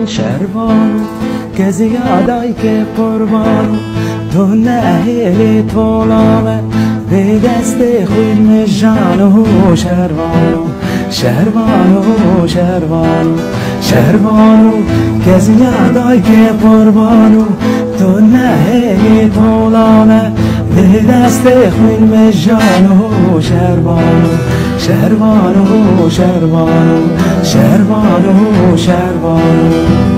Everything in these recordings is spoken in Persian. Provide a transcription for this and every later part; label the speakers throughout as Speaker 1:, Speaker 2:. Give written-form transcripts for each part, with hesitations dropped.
Speaker 1: شروانو که زیادای که قربانو تو نهیلی طولامه به دست خود مجانو شروانو شروانو شروانو شروانو که زیادای که قربانو تو نهیلی طولامه به دست خود مجانو شروانو شروانو شروانو شروانو شروانو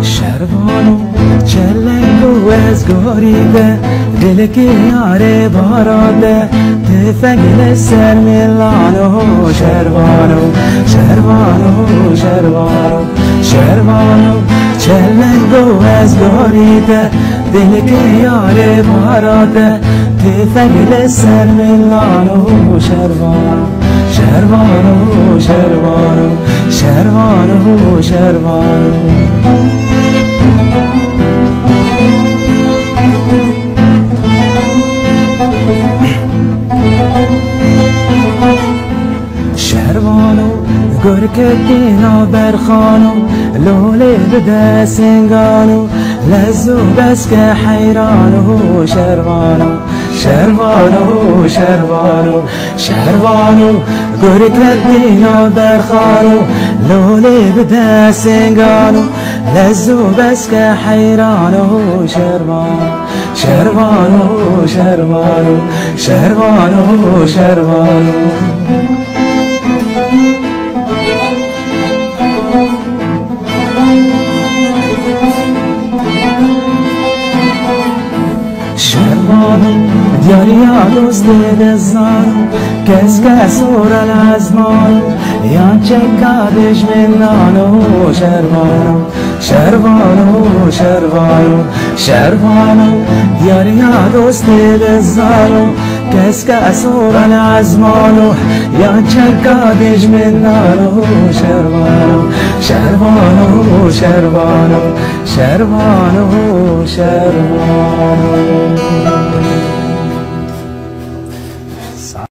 Speaker 1: شروانو چلنگو از گریبه دل که یاره باراده تفگل سر میلانو شروانو شروانو شروانو شروانو چلنگو از گریبه دل که یاره باراده تفگل سر میلانو شروانو شروانو شروانو شروانو شروانو شروانو گرک دینا برخانو لولی بده سنگانو لزو بس که حیرانو شروانو شروانو شروانو شروانو گرک دینا برخانو لولی بده سنگانو لزو بس که حیرانو شروانو شروانو شروانو شروانو شروانو شروانو دیاریا دوست دزانو کس کسور الازمانو یان چکادش منانو شروانو شروانو شروانو شروانو دیاریا دوست دزانو کس کسور الازمانو یان چکادش منانو شروانو شروانو شروانو شروانو شروانو